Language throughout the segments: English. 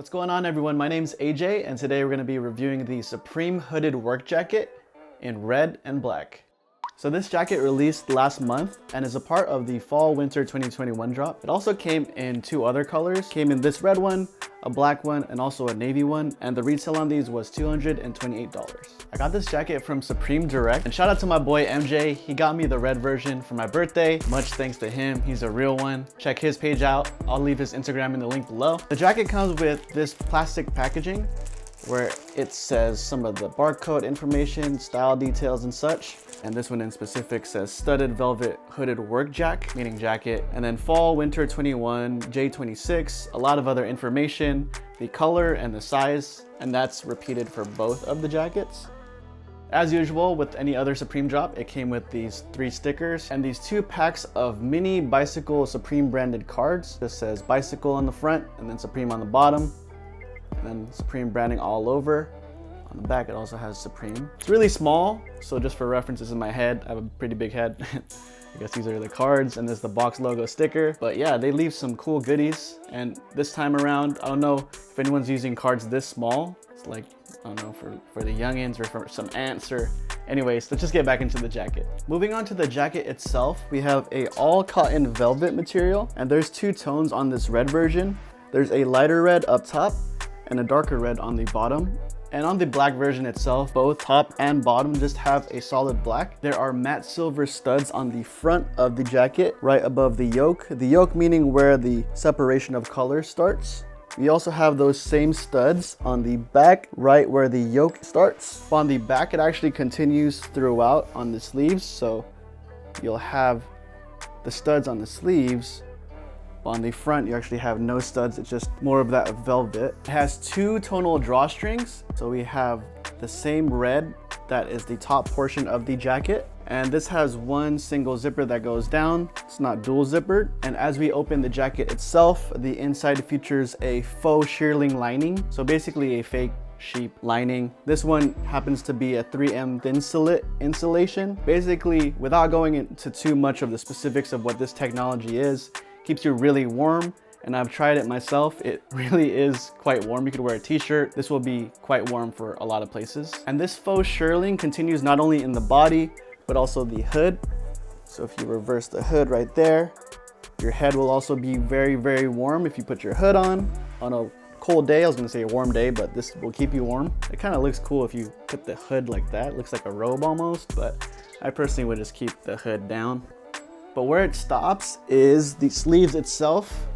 What's going on, everyone? My name's AJ, and today we're going to be reviewing the Supreme Hooded Work Jacket in red and black. So this jacket released last month and is a part of the Fall Winter 2021 drop. It also came in two other colors. Came in this red one, a black one, and also a navy one, and the retail on these was $228. I got this jacket from Supreme Direct, and shout out to my boy MJ. He got me the red version for my birthday. Much thanks to him, he's a real one. Check his page out. I'll leave his Instagram in the link below. The jacket comes with this plastic packaging where it says some of the barcode information, style details and such. And this one in specific says studded velvet hooded work jack, meaning jacket, and then fall winter 21 J26, a lot of other information, the color and the size, and that's repeated for both of the jackets. As usual with any other Supreme drop, it came with these 3 stickers and these 2 packs of mini bicycle Supreme branded cards. This says bicycle on the front and then Supreme on the bottom, and then Supreme branding all over. On the back, it also has Supreme. It's really small, so just for reference, this is my head. I have a pretty big head. I guess these are the cards, and there's the box logo sticker. But yeah, they leave some cool goodies. And this time around, I don't know if anyone's using cards this small. It's like, I don't know, for the youngins or for some ants or... Anyways, let's just get back into the jacket. Moving on to the jacket itself, we have a all cotton velvet material, and there's 2 tones on this red version. There's a lighter red up top and a darker red on the bottom. And on the black version itself, both top and bottom just have a solid black. There are matte silver studs on the front of the jacket, right above the yoke. The yoke meaning where the separation of color starts. We also have those same studs on the back, right where the yoke starts. On the back, it actually continues throughout on the sleeves. So you'll have the studs on the sleeves. On the front, you actually have no studs. It's just more of that velvet. It has 2 tonal drawstrings. So we have the same red that is the top portion of the jacket. And this has 1 single zipper that goes down. It's not dual zippered. And as we open the jacket itself, the inside features a faux shearling lining. So basically a fake sheep lining. This one happens to be a 3M Thinsulate insulation. Basically, without going into too much of the specifics of what this technology is, keeps you really warm, and I've tried it myself. It really is quite warm. You could wear a t-shirt. This will be quite warm for a lot of places. And this faux shearling continues not only in the body, but also the hood. So if you reverse the hood right there, your head will also be very, very warm if you put your hood on a cold day. I was gonna say a warm day, but this will keep you warm. It kind of looks cool if you put the hood like that. It looks like a robe almost, but I personally would just keep the hood down. But where it stops is the sleeves itself.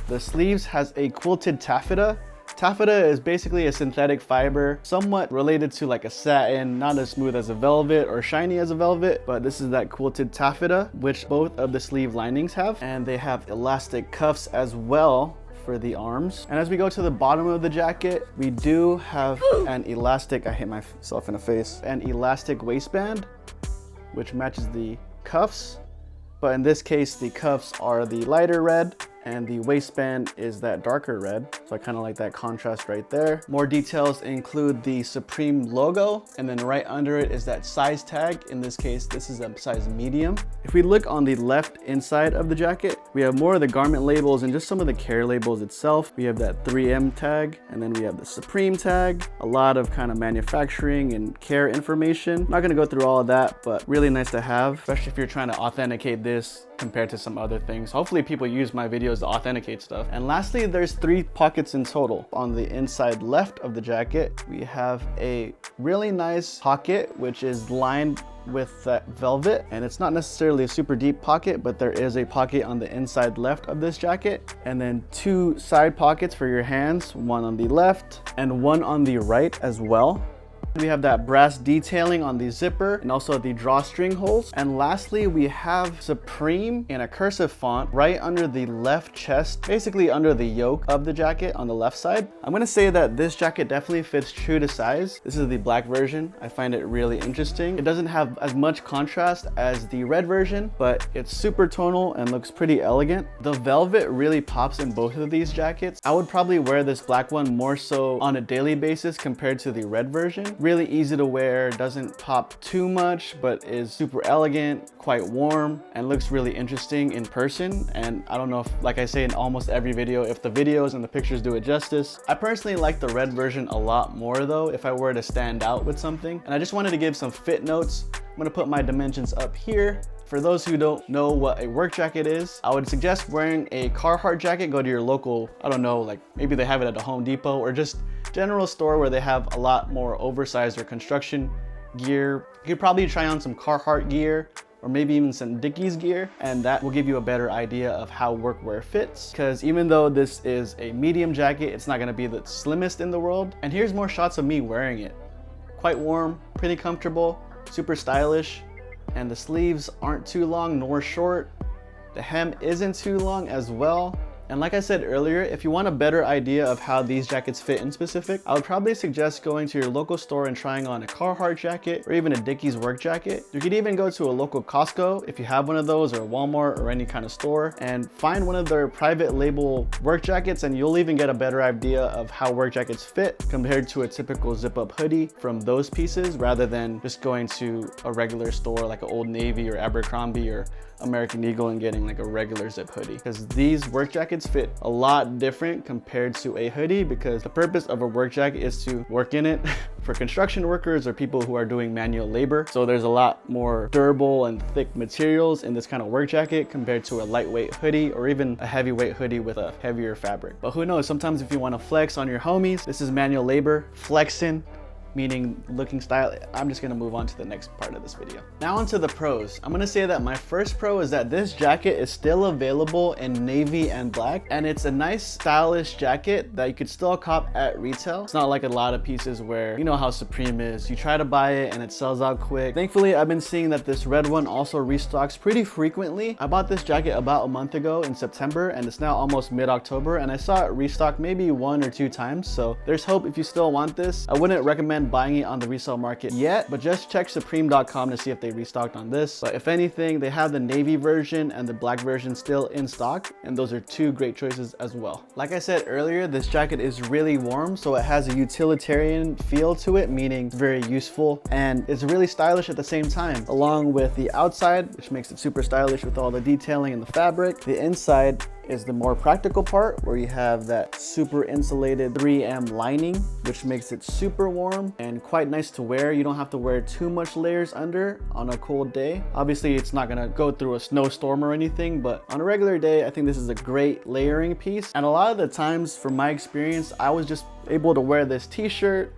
The sleeves has a quilted taffeta. Taffeta is basically a synthetic fiber, somewhat related to like a satin, not as smooth as a velvet or shiny as a velvet, but this is that quilted taffeta, which both of the sleeve linings have. And they have elastic cuffs as well for the arms. And as we go to the bottom of the jacket, we do have an elastic, I hit myself in the face, an elastic waistband, which matches the cuffs. But in this case, the cuffs are the lighter red and the waistband is that darker red. So I kind of like that contrast right there. More details include the Supreme logo, and then right under it is that size tag. In this case, this is a size medium. If we look on the left inside of the jacket, we have more of the garment labels and just some of the care labels itself. We have that 3M tag, and then we have the Supreme tag, a lot of kind of manufacturing and care information. I'm not gonna go through all of that, but really nice to have, especially if you're trying to authenticate this compared to some other things. Hopefully people use my videos to authenticate stuff. And lastly, there's 3 pockets in total. On the inside left of the jacket, we have a really nice pocket, which is lined with that velvet. And it's not necessarily a super deep pocket, but there is a pocket on the inside left of this jacket. And then 2 side pockets for your hands, 1 on the left and 1 on the right as well. We have that brass detailing on the zipper and also the drawstring holes. And lastly, we have Supreme in a cursive font right under the left chest, basically under the yoke of the jacket on the left side. I'm gonna say that this jacket definitely fits true to size. This is the black version. I find it really interesting. It doesn't have as much contrast as the red version, but it's super tonal and looks pretty elegant. The velvet really pops in both of these jackets. I would probably wear this black one more so on a daily basis compared to the red version. really easy to wear, doesn't pop too much, but is super elegant, quite warm, and looks really interesting in person. And I don't know if, like I say in almost every video, if the videos and the pictures do it justice. I personally like the red version a lot more though, if I were to stand out with something. And I just wanted to give some fit notes. I'm gonna put my dimensions up here. For those who don't know what a work jacket is, I would suggest wearing a Carhartt jacket. Go to your local, I don't know, like maybe they have it at a Home Depot or just general store where they have a lot more oversized or construction gear. You could probably try on some Carhartt gear or maybe even some Dickies gear, and that will give you a better idea of how workwear fits. Because even though this is a medium jacket, it's not gonna be the slimmest in the world. And here's more shots of me wearing it. Quite warm, pretty comfortable, super stylish, and the sleeves aren't too long nor short. The hem isn't too long as well. And like I said earlier, if you want a better idea of how these jackets fit in specific, I would probably suggest going to your local store and trying on a Carhartt jacket or even a Dickies work jacket. You could even go to a local Costco if you have one of those, or Walmart or any kind of store, and find one of their private label work jackets, and you'll even get a better idea of how work jackets fit compared to a typical zip up hoodie from those pieces, rather than just going to a regular store like an Old Navy or Abercrombie or American Eagle and getting like a regular zip hoodie. Because these work jackets fit a lot different compared to a hoodie, because the purpose of a work jacket is to work in it for construction workers or people who are doing manual labor. So there's a lot more durable and thick materials in this kind of work jacket compared to a lightweight hoodie or even a heavyweight hoodie with a heavier fabric. But who knows, sometimes if you want to flex on your homies, this is manual labor, flexing, meaning looking stylish. I'm just gonna move on to the next part of this video. Now onto the pros. I'm gonna say that my first pro is that this jacket is still available in navy and black, and it's a nice stylish jacket that you could still cop at retail. It's not like a lot of pieces where, you know how Supreme is, you try to buy it and it sells out quick. Thankfully, I've been seeing that this red one also restocks pretty frequently. I bought this jacket about a month ago in September, and it's now almost mid-October, and I saw it restock maybe 1 or 2 times. So there's hope if you still want this. I wouldn't recommend buying it on the resale market yet, but just check supreme.com to see if they restocked on this. But if anything, they have the navy version and the black version still in stock, and those are 2 great choices as well. Like I said earlier, this jacket is really warm, so it has a utilitarian feel to it, meaning it's very useful and it's really stylish at the same time, along with the outside, which makes it super stylish with all the detailing and the fabric. The inside is the more practical part, where you have that super insulated 3M lining, which makes it super warm and quite nice to wear. You don't have to wear too much layers under on a cold day. Obviously, it's not gonna go through a snowstorm or anything, but on a regular day, I think this is a great layering piece. And a lot of the times, from my experience, I was just able to wear this t-shirt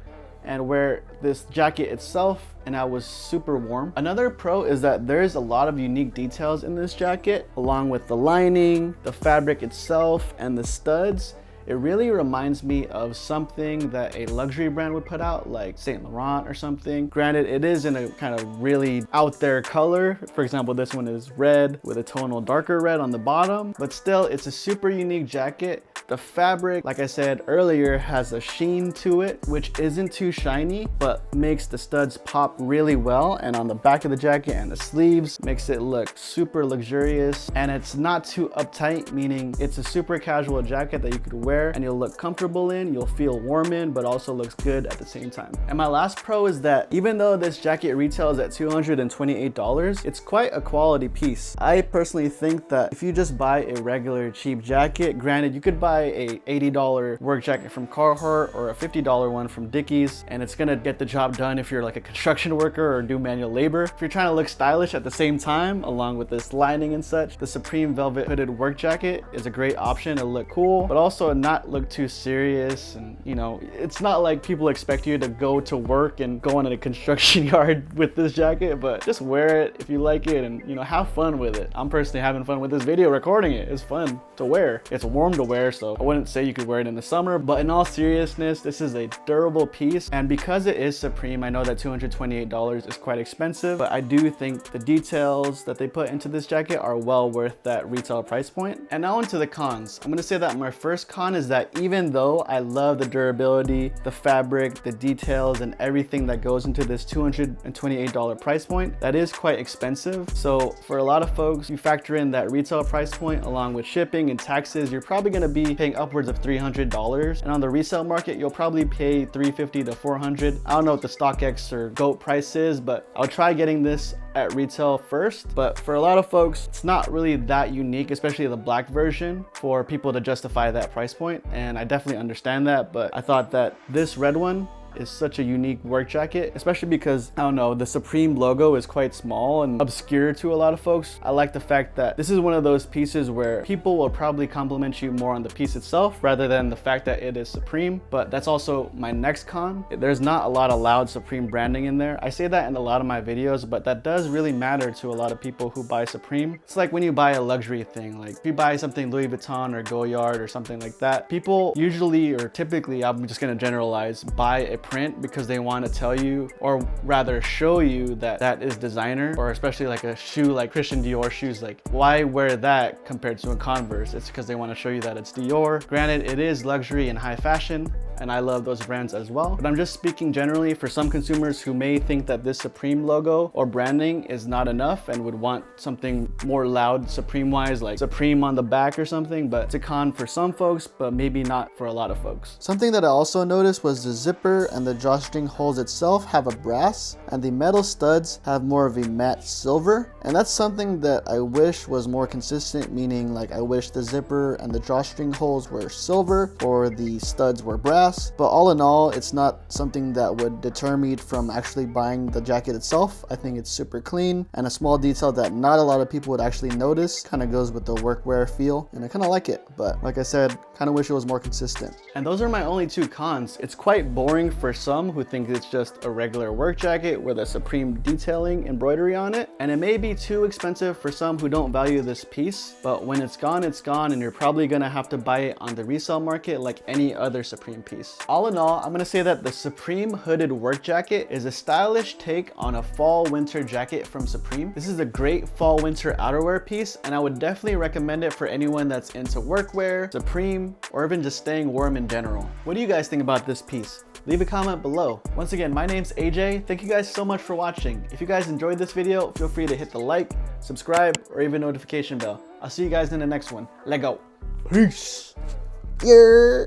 and wear this jacket itself, and I was super warm. Another pro is that there's a lot of unique details in this jacket, along with the lining, the fabric itself, and the studs. It really reminds me of something that a luxury brand would put out, like Saint Laurent or something. Granted, it is in a kind of really out there color. For example, this one is red with a tonal darker red on the bottom, but still, it's a super unique jacket. The fabric, like I said earlier, has a sheen to it, which isn't too shiny, but makes the studs pop really well. And on the back of the jacket and the sleeves, makes it look super luxurious. And it's not too uptight, meaning it's a super casual jacket that you could wear and you'll look comfortable in, you'll feel warm in, but also looks good at the same time. And my last pro is that even though this jacket retails at $228, it's quite a quality piece. I personally think that if you just buy a regular cheap jacket, granted, you could buy a $80 work jacket from Carhartt or a $50 one from Dickies, and it's gonna get the job done if you're like a construction worker or do manual labor. If you're trying to look stylish at the same time, along with this lining and such, the Supreme Velvet Hooded Work Jacket is a great option to look cool, but also not look too serious. And you know, it's not like people expect you to go to work and go on in a construction yard with this jacket, but just wear it if you like it and, you know, have fun with it. I'm personally having fun with this video recording it. It's fun to wear. It's warm to wear, so I wouldn't say you could wear it in the summer, but in all seriousness, this is a durable piece. And because it is Supreme, I know that $228 is quite expensive, but I do think the details that they put into this jacket are well worth that retail price point. And now onto the cons. I'm gonna say that my first con con is that even though I love the durability, the fabric, the details, and everything that goes into this $228 price point, that is quite expensive. So for a lot of folks, you factor in that retail price point along with shipping and taxes, you're probably gonna be paying upwards of $300. And on the resale market, you'll probably pay $350 to $400. I don't know what the StockX or GOAT price is, but I'll try getting this at retail first. But for a lot of folks, it's not really that unique, especially the black version, for people to justify that price point. And I definitely understand that, but I thought that this red one is such a unique work jacket, especially because, I don't know, the Supreme logo is quite small and obscure to a lot of folks. I like the fact that this is one of those pieces where people will probably compliment you more on the piece itself rather than the fact that it is Supreme. But that's also my next con. There's not a lot of loud Supreme branding in there. I say that in a lot of my videos, but that does really matter to a lot of people who buy Supreme. It's like when you buy a luxury thing, like if you buy something Louis Vuitton or Goyard or something like that, people usually, or typically, I'm just gonna generalize, buy a print because they want to tell you, or rather show you, that that is designer. Or especially like a shoe like Christian Dior shoes, like why wear that compared to a Converse? It's because they want to show you that it's Dior. Granted, it is luxury and high fashion, and I love those brands as well, but I'm just speaking generally for some consumers who may think that this Supreme logo or branding is not enough and would want something more loud Supreme wise, like Supreme on the back or something. But it's a con for some folks, but maybe not for a lot of folks. Something that I also noticed was the zipper and the drawstring holes itself have a brass, and the metal studs have more of a matte silver. And that's something that I wish was more consistent, meaning like I wish the zipper and the drawstring holes were silver or the studs were brass. But all in all, it's not something that would deter me from actually buying the jacket itself. I think it's super clean, and a small detail that not a lot of people would actually notice, kind of goes with the workwear feel, and I kind of like it. But like I said, kind of wish it was more consistent. And those are my only two cons. It's quite boring for some who think it's just a regular work jacket with a Supreme detailing embroidery on it, and it may be too expensive for some who don't value this piece. But when it's gone, and you're probably gonna have to buy it on the resale market like any other Supreme piece. All in all, I'm gonna say that the Supreme hooded work jacket is a stylish take on a fall winter jacket from Supreme. This is a great fall winter outerwear piece, and I would definitely recommend it for anyone that's into workwear, Supreme, or even just staying warm in general. What do you guys think about this piece? Leave a comment below. Once again, my name's AJ. Thank you guys so much for watching. If you guys enjoyed this video, feel free to hit the like, subscribe, or even notification bell. I'll see you guys in the next one. Let go. Peace. Yeah.